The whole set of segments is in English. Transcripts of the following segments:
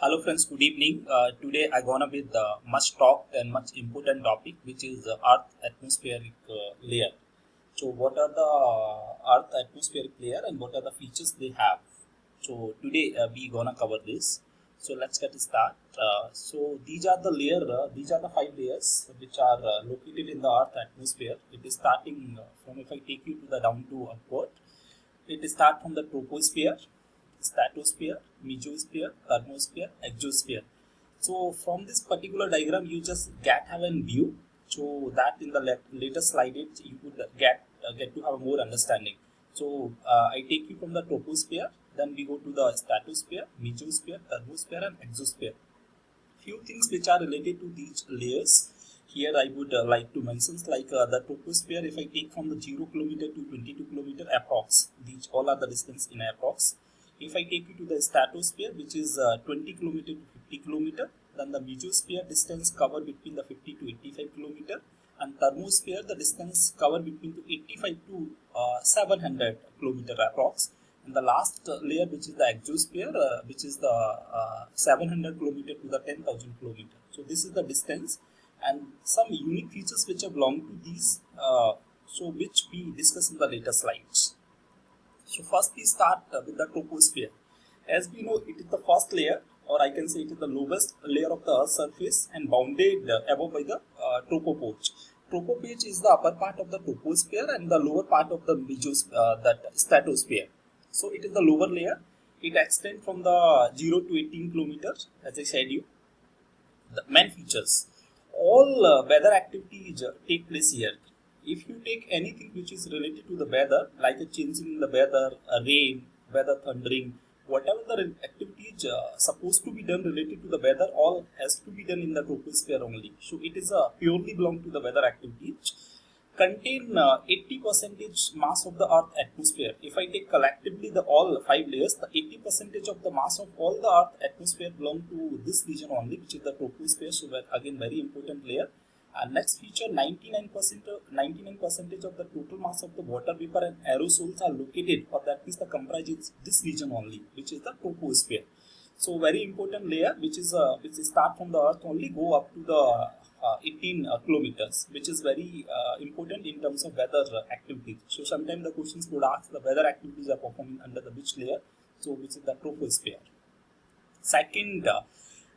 Hello friends, good evening. Today I gonna be the much talked and much important topic, which is the Earth atmospheric layer. So, what are the Earth atmospheric layer and what are the features they have? So today we gonna cover this. So let's get start. So these are the layer. These are the five layers which are located in the Earth atmosphere. It is starting from, if I take you to the down to upward. It start from the troposphere, stratosphere, mesosphere, thermosphere, exosphere. So from this particular diagram, you just have a view. So that in the later slide, you could get to have more understanding. So I take you from the troposphere, then we go to the stratosphere, mesosphere, thermosphere, and exosphere. Few things which are related to these layers. Here I would like to mention like the troposphere. If I take from the 0 kilometer to 22 kilometer approx, these all are the distance in approx. If I take you to the stratosphere, which is 20 kilometer to 50 kilometer, then the mesosphere distance covered between the 50 to 85 kilometer, and thermosphere the distance covered between to 85 to 700 kilometer approx. And the last layer, which is the exosphere, which is the 700 kilometer to the 10,000 kilometer. So this is the distance, and some unique features which are belong to these, so which we discuss in the later slides. So first we start with the troposphere. As we know, it is the first layer, or I can say it is the lowest layer of the Earth's surface, and bounded above by the tropopause. Tropopause is the upper part of the troposphere and the lower part of the that stratosphere. So it is the lower layer. It extends from the 0 to 18 kilometers, as I said you. The main features. All weather activities take place here. If you take anything which is related to the weather, like a changing in the weather, rain, weather thundering, whatever the activities supposed to be done related to the weather, all has to be done in the troposphere only. So it is purely belong to the weather activities. Contain 80 percentage mass of the Earth atmosphere. If I take collectively the all five layers, the 80 percentage of the mass of all the Earth atmosphere belong to this region only, which is the troposphere. So again, very important layer. And next feature, 99 percentage of the total mass of the water vapor and aerosols are located, or that means the comprise this region only, which is the troposphere. So very important layer, which is start from the Earth only, go up to the 18 kilometers, which is very important in terms of weather activities. So sometimes the questions would ask the weather activities are performing under the which layer, so which is the troposphere. Second,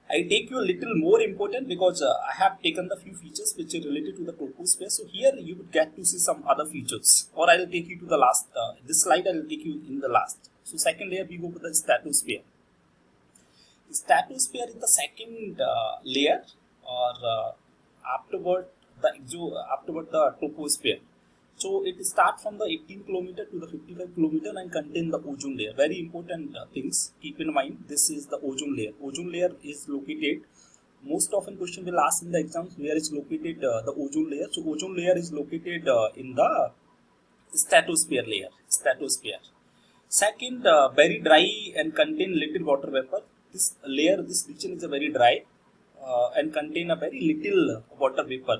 I take you a little more important because I have taken the few features which are related to the troposphere. So here you would get to see some other features, or I will take you to the last. This slide I will take you in the last. So second layer, we go to the stratosphere. The stratosphere is the second layer, or afterward the troposphere. So it starts from the 18 kilometer to the 55 kilometer and contain the ozone layer. Very important things. Keep in mind, this is the ozone layer. Ozone layer is located. Most often question will ask in the exams, where is located the ozone layer. So ozone layer is located in the stratosphere layer. Stratosphere. Second, very dry and contain little water vapor. This layer, this region is a very dry and contain a very little water vapor.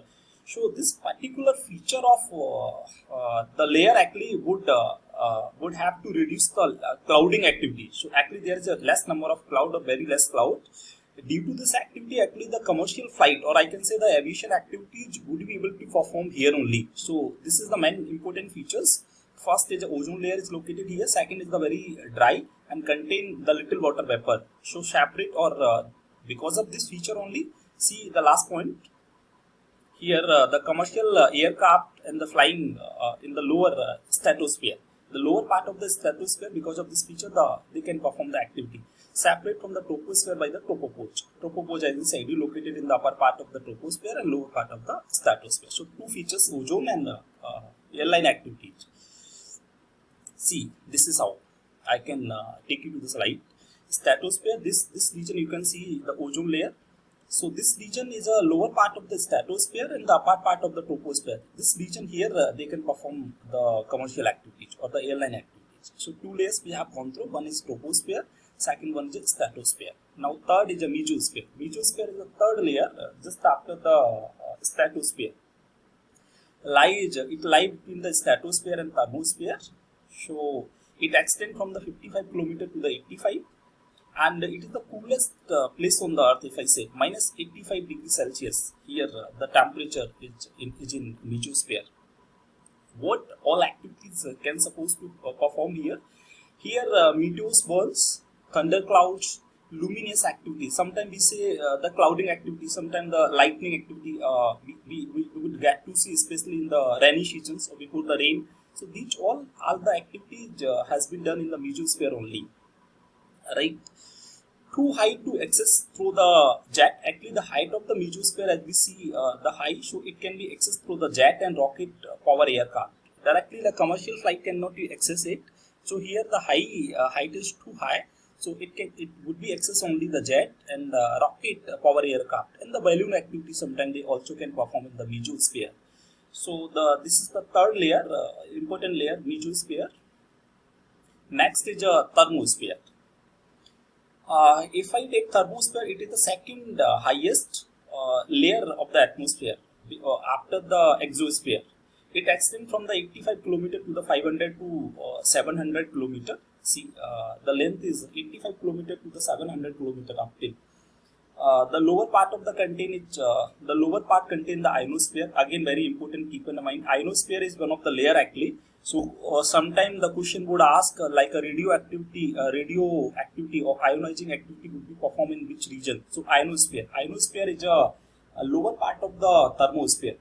So this particular feature of the layer actually would have to reduce the clouding activity. So actually there is a less number of cloud, or very less cloud. Due to this activity, actually the commercial flight, or I can say the aviation activities, would be able to perform here only. So this is the main important features. First is the ozone layer is located here. Second is the very dry and contain the little water vapor. So separate, or because of this feature only, see the last point here, the commercial aircraft and the flying in the lower stratosphere, the lower part of the stratosphere, because of this feature, they can perform the activity. Separate from the troposphere by the tropopause. Tropopause, as I said, is located in the upper part of the troposphere and lower part of the stratosphere. So two features, ozone and airline activities. See, this is how I can take you to the slide. Stratosphere, this region you can see the ozone layer. So this region is a lower part of the stratosphere and the upper part of the troposphere. This region here, they can perform the commercial activities or the airline activities. So two layers we have gone through. One is troposphere, second one is stratosphere. Now third is a mesosphere. Mesosphere is the third layer just after the stratosphere. It lies between the stratosphere and thermosphere. So it extends from the 55 kilometer to the 85, and it is the coolest place on the earth. If I say minus 85 degrees Celsius, here the temperature is in mesosphere. What all activities can supposed to perform here? Here meteors burns, thunder clouds, luminous activity. Sometimes we say the clouding activity, sometimes the lightning activity we would get to see, especially in the rainy seasons or before the rain. So these all the activities has been done in the mesosphere only, right? Too high to access through the jet. Actually, the height of the mesosphere, as we see the height, so it can be accessed through the jet and rocket power aircraft. Directly, the commercial flight cannot be access it. So here the height is too high. So it would be access only the jet and rocket power aircraft, and the balloon activity. Sometimes they also can perform in the mesosphere. So this is the third layer, important layer, mesosphere. Next is a thermosphere. If I take thermosphere, it is the second highest layer of the atmosphere after the exosphere. It extends from the 85 kilometer to the 500 to 700 kilometer. See, the length is 85 kilometer to the 700 kilometer up till. The lower part of the lower part contain the ionosphere. Again, very important. Keep in mind, ionosphere is one of the layer actually. So sometime the question would ask like a radioactivity or ionizing activity would be performed in which region? So ionosphere. Ionosphere is a lower part of the thermosphere,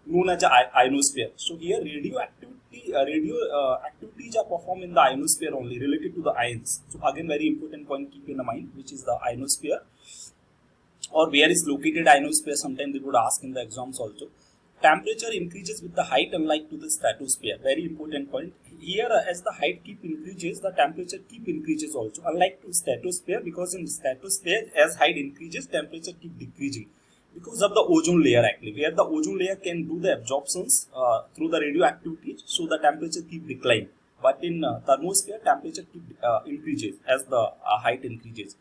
known as a ionosphere. So here radioactivity activities are performed in the ionosphere only, related to the ions. So again, very important point. Keep in mind, which is the ionosphere, or where is located ionosphere. Sometimes they would ask in the exams also. Temperature increases with the height, unlike to the stratosphere. Very important point. Here, as the height keep increases, the temperature keep increases also. Unlike to stratosphere, because in stratosphere, as height increases, temperature keep decreasing because of the ozone layer actually, where the ozone layer can do the absorptions through the radioactivity, so the temperature keep decline. But in thermosphere, temperature keep increases as the height increases.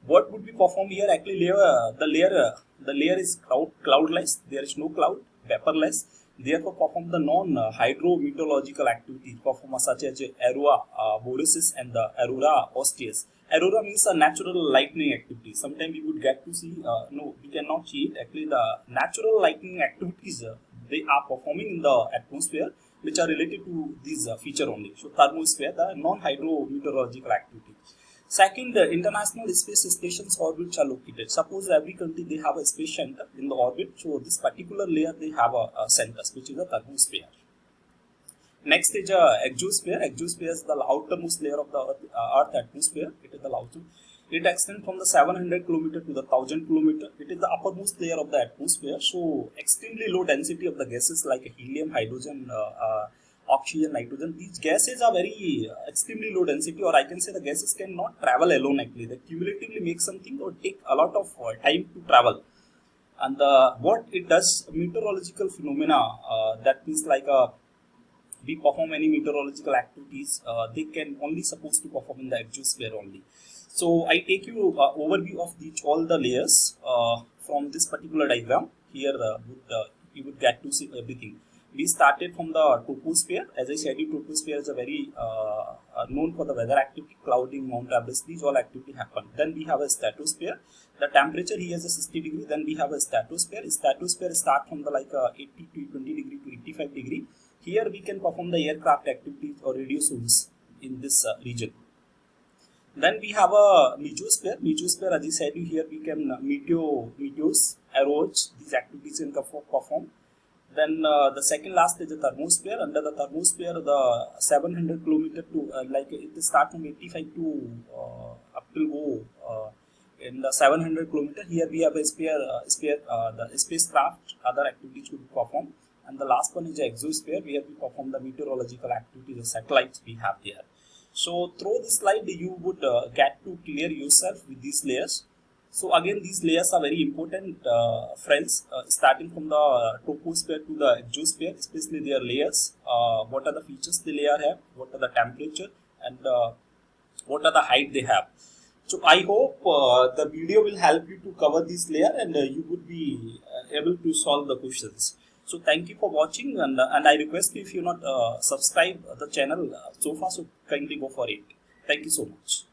What would be performed here? Actually, the layer is cloudless. There is no cloud, vaporless. Therefore, perform the non-hydrometeorological activities performed such as aurora borealis and the aurora australis. Aurora means a natural lightning activity. Sometimes we would get to see, no, we cannot see it. Actually, the natural lightning activities they are performing in the atmosphere, which are related to this feature only. So, thermosphere, the non-hydrometeorological activity. Second, international space stations orbits are located. Suppose every country they have a space center in the orbit. So this particular layer they have a center, which is the thermosphere. Next is exosphere. Exosphere is the outermost layer of the Earth atmosphere. It is the outer. It extends from the 700 kilometer to the 1000 kilometer. It is the uppermost layer of the atmosphere. So extremely low density of the gases like helium, hydrogen, oxygen, nitrogen. These gases are very extremely low density, or I can say the gases cannot travel alone actually. They cumulatively make something or take a lot of time to travel. And what it does, meteorological phenomena, that means like we perform any meteorological activities, they can only supposed to perform in the exosphere only. So I take you overview of all the layers from this particular diagram. Here you would get to see everything. We started from the troposphere. As I said, the troposphere is a very known for the weather activity, clouding, Mount Everest. These all activity happen. Then we have a stratosphere. The temperature here is a 60 degree. Then we have a stratosphere. Stratosphere start from the 80 to 20 degree to 85 degree. Here we can perform the aircraft activities or radio service in this region. Then we have a mesosphere. Mesosphere, as I said, here we can meteors, arrows. These activities can perform. Then the second last is the thermosphere. Under the thermosphere, the 700 kilometer to it start from 85 to up till in the 700 kilometer. Here we have a the spacecraft, other activities will perform. And the last one is the exosphere, where we perform the meteorological activities, the satellites we have there. So through this slide, you would get to clear yourself with these layers. So again, these layers are very important, friends, starting from the troposphere to the exosphere, especially their layers. What are the features the layer have, what are the temperature, and what are the height they have. So I hope the video will help you to cover this layer, and you would be able to solve the questions. So thank you for watching, and I request you, if you not subscribe the channel so far, so kindly go for it. Thank you so much.